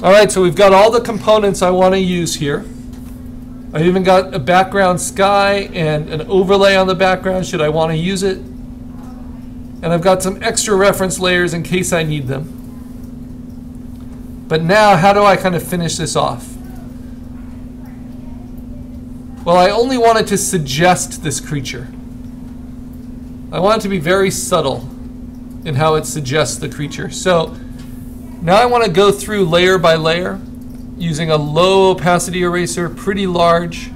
All right, so we've got all the components I want to use here. I've even got a background sky and an overlay on the background should I want to use it. And I've got some extra reference layers in case I need them. But now, how do I kind of finish this off? Well, I only wanted to suggest this creature. I want it to be very subtle in how it suggests the creature. So now I want to go through layer by layer using a low opacity eraser, pretty large,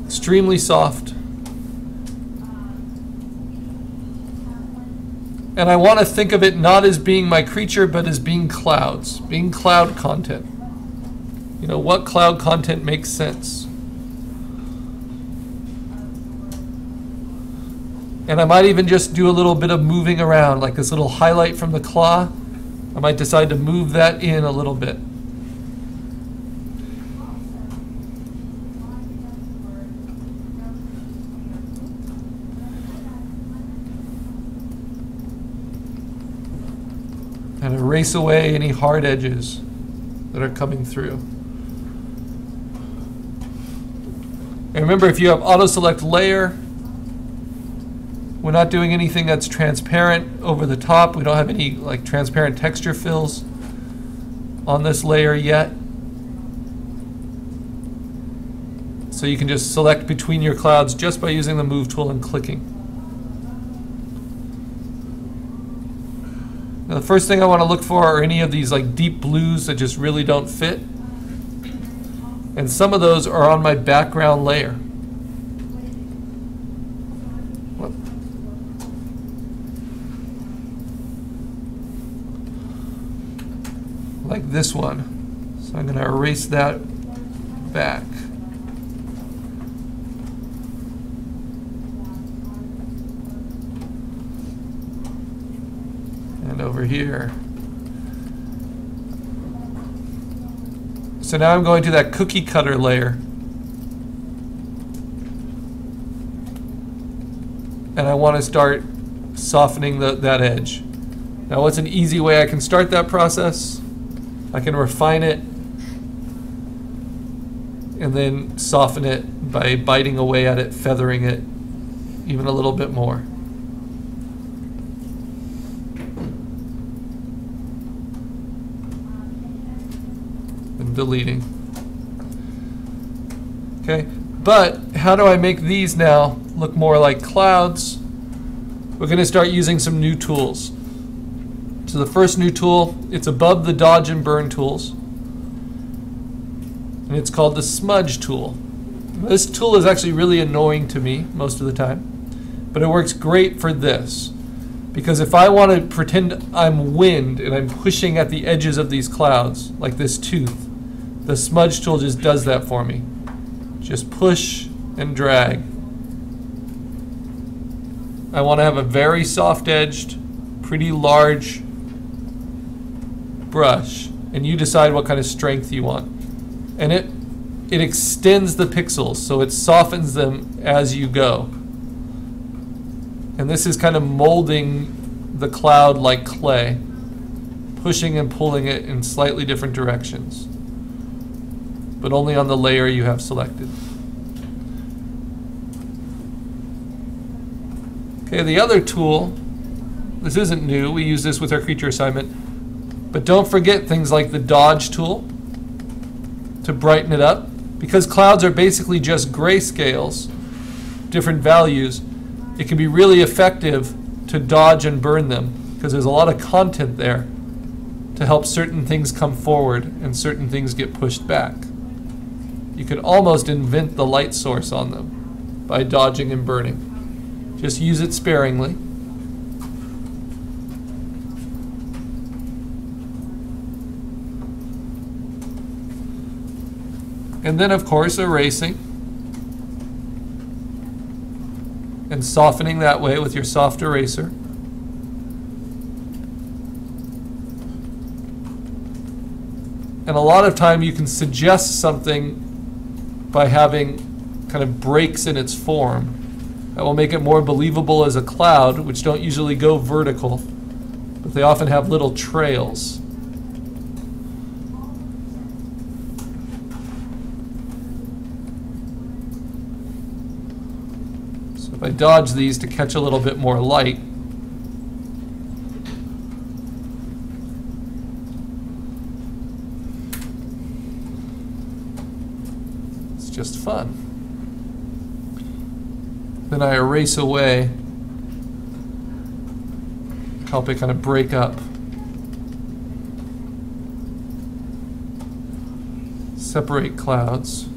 extremely soft. And I want to think of it not as being my creature, but as being clouds, being cloud content. You know, what cloud content makes sense? And I might even just do a little bit of moving around, like this little highlight from the claw. I might decide to move that in a little bit. And erase away any hard edges that are coming through. And remember, if you have auto select layer, we're not doing anything that's transparent over the top. We don't have any like transparent texture fills on this layer yet. So you can just select between your clouds just by using the move tool and clicking. Now the first thing I want to look for are any of these like deep blues that just really don't fit. And some of those are on my background layer. Like this one. So I'm going to erase that back. And over here. So now I'm going to that cookie cutter layer. And I want to start softening that edge. Now what's an easy way I can start that process? I can refine it and then soften it by biting away at it, feathering it even a little bit more. And deleting. Okay, but how do I make these now look more like clouds? We're going to start using some new tools. So the first new tool, it's above the dodge and burn tools. And it's called the smudge tool. This tool is actually really annoying to me most of the time. But it works great for this. Because if I want to pretend I'm wind and I'm pushing at the edges of these clouds, like this tooth, the smudge tool just does that for me. Just push and drag. I want to have a very soft-edged, pretty large brush, and you decide what kind of strength you want. And it extends the pixels, so it softens them as you go. And this is kind of molding the cloud like clay, pushing and pulling it in slightly different directions, but only on the layer you have selected. Okay, the other tool, this isn't new, we use this with our creature assignment, but don't forget things like the dodge tool to brighten it up. Because clouds are basically just grayscales, different values, it can be really effective to dodge and burn them because there's a lot of content there to help certain things come forward and certain things get pushed back. You can almost invent the light source on them by dodging and burning. Just use it sparingly. And then, of course, erasing and softening that way with your soft eraser. And a lot of time you can suggest something by having kind of breaks in its form that will make it more believable as a cloud, which don't usually go vertical, but they often have little trails. If I dodge these to catch a little bit more light, it's just fun. Then I erase away, help it kind of break up. Separate clouds,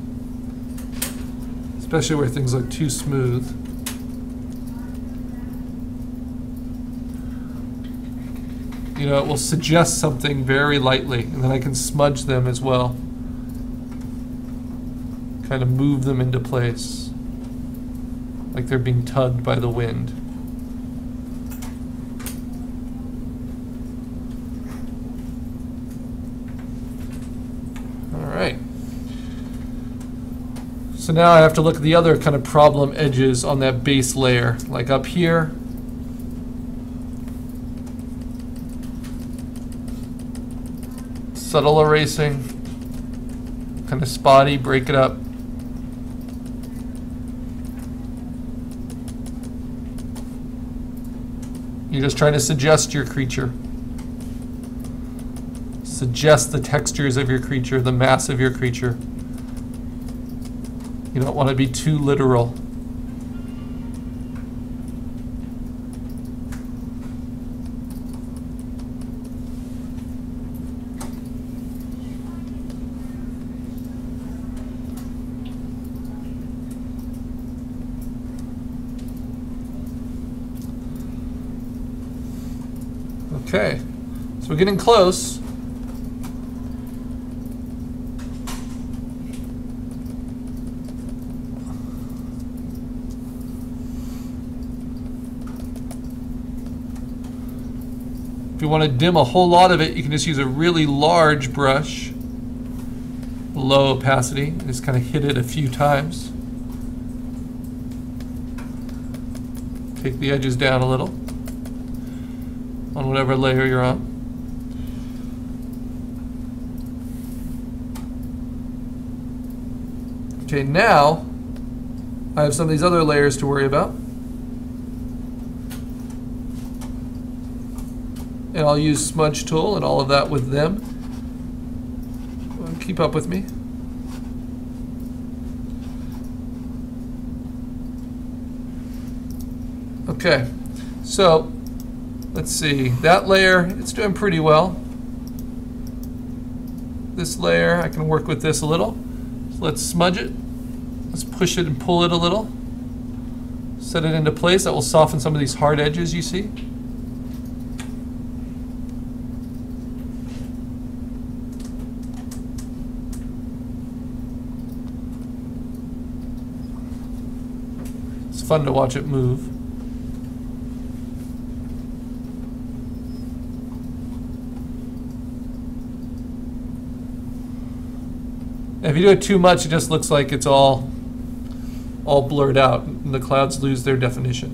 especially where things look too smooth. You know, it will suggest something very lightly, and then I can smudge them as well. Kind of move them into place, like they're being tugged by the wind. All right. So now I have to look at the other kind of problem edges on that base layer, like up here. Subtle erasing, kind of spotty, break it up. You're just trying to suggest your creature. Suggest the textures of your creature, the mass of your creature. You don't want to be too literal. Okay, so we're getting close. If you want to dim a whole lot of it, you can just use a really large brush, low opacity, and just kind of hit it a few times. Take the edges down a little on whatever layer you're on. Okay, now I have some of these other layers to worry about. And I'll use smudge tool and all of that with them. Keep up with me. Okay, so let's see, that layer, it's doing pretty well. This layer, I can work with this a little. So let's smudge it. Let's push it and pull it a little. Set it into place. That will soften some of these hard edges you see. It's fun to watch it move. If you do it too much, it just looks like it's all blurred out, and the clouds lose their definition.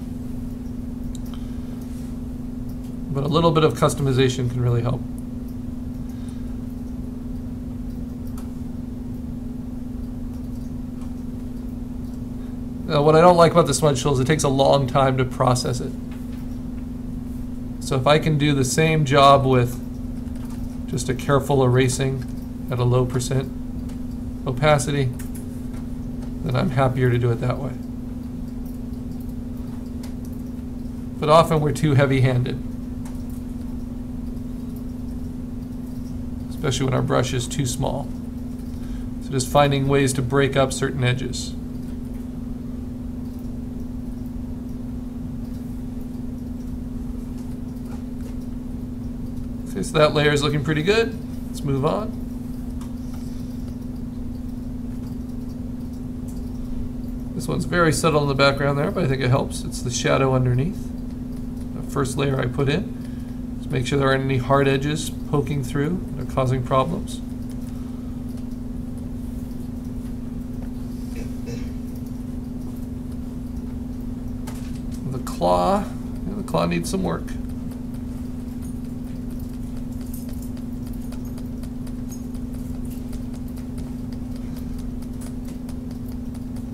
But a little bit of customization can really help. Now, what I don't like about the smudge tool is it takes a long time to process it. So if I can do the same job with just a careful erasing at a low % opacity, then I'm happier to do it that way. But often we're too heavy-handed, especially when our brush is too small. So just finding ways to break up certain edges. Okay, so that layer is looking pretty good. Let's move on. This one's very subtle in the background there, but I think it helps. It's the shadow underneath. The first layer I put in. Just make sure there aren't any hard edges poking through that are causing problems. The claw needs some work.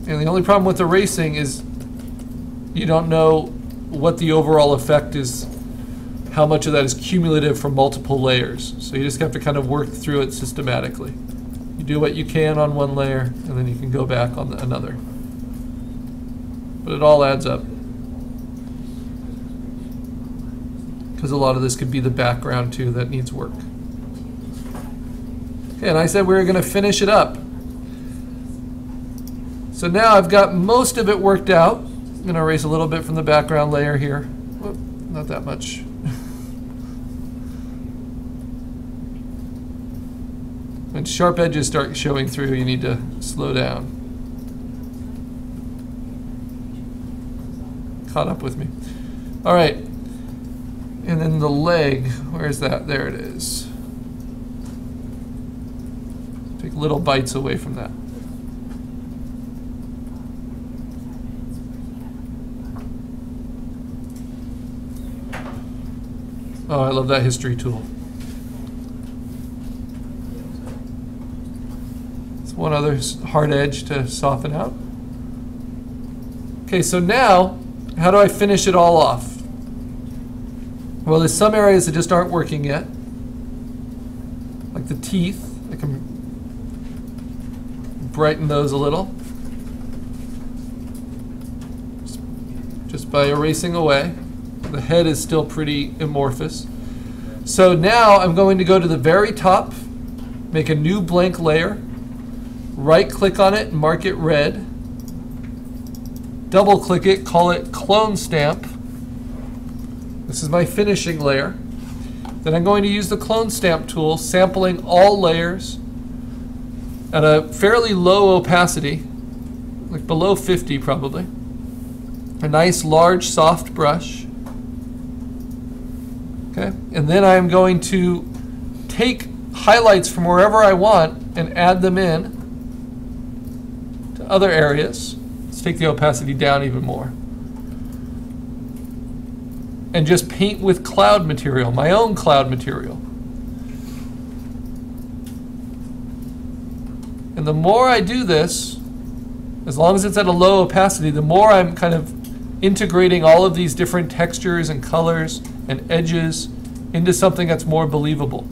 And the only problem with erasing is you don't know what the overall effect is, how much of that is cumulative from multiple layers. So you just have to kind of work through it systematically. You do what you can on one layer, and then you can go back on another. But it all adds up. Because a lot of this could be the background too that needs work. Okay, and I said we were going to finish it up. So now I've got most of it worked out. I'm going to erase a little bit from the background layer here. Whoop, not that much. When sharp edges start showing through, you need to slow down. Caught up with me. All right. And then the leg, where's that? There it is. Take little bites away from that. Oh, I love that history tool. It's one other hard edge to soften out. Okay, so now, how do I finish it all off? Well, there's some areas that just aren't working yet. Like the teeth, I can brighten those a little. Just by erasing away. The head is still pretty amorphous. So now I'm going to go to the very top, make a new blank layer, right click on it and mark it red, double click it, call it clone stamp. This is my finishing layer. Then I'm going to use the clone stamp tool, sampling all layers at a fairly low opacity, like below 50 probably. A nice large soft brush. Okay, and then I'm going to take highlights from wherever I want and add them in to other areas. Let's take the opacity down even more. And just paint with cloud material, my own cloud material. And the more I do this, as long as it's at a low opacity, the more I'm kind of integrating all of these different textures and colors and edges into something that's more believable.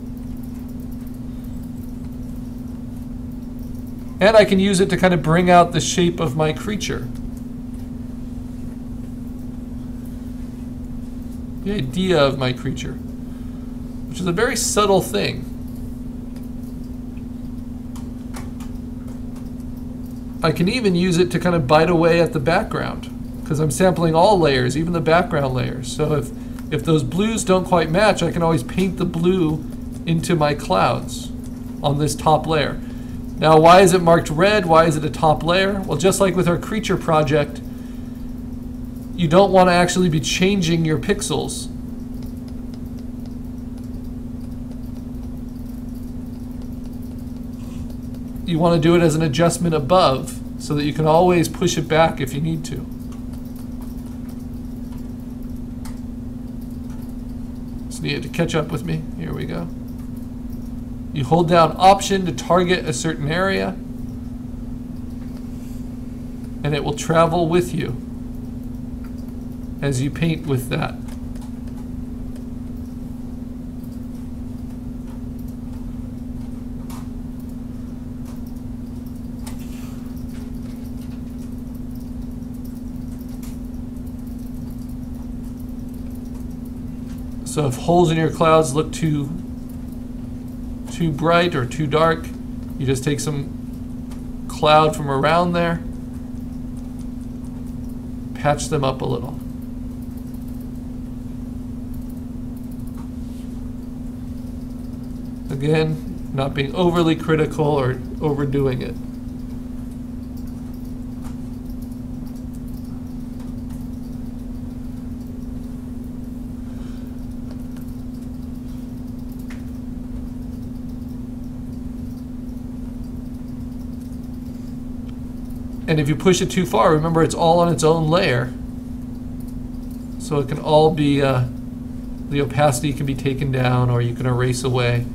And I can use it to kind of bring out the shape of my creature. The idea of my creature, which is a very subtle thing. I can even use it to kind of bite away at the background, because I'm sampling all layers, even the background layers. So if those blues don't quite match, I can always paint the blue into my clouds on this top layer. Now, why is it marked red? Why is it a top layer? Well, just like with our creature project, you don't want to actually be changing your pixels. You want to do it as an adjustment above so that you can always push it back if you need to. Just need it to catch up with me. Here we go. You hold down Option to target a certain area, and it will travel with you as you paint with that. So if holes in your clouds look too bright or too dark, you just take some cloud from around there, patch them up a little. Again, not being overly critical or overdoing it. And if you push it too far, remember it's all on its own layer. So it can all be, the opacity can be taken down, or you can erase away.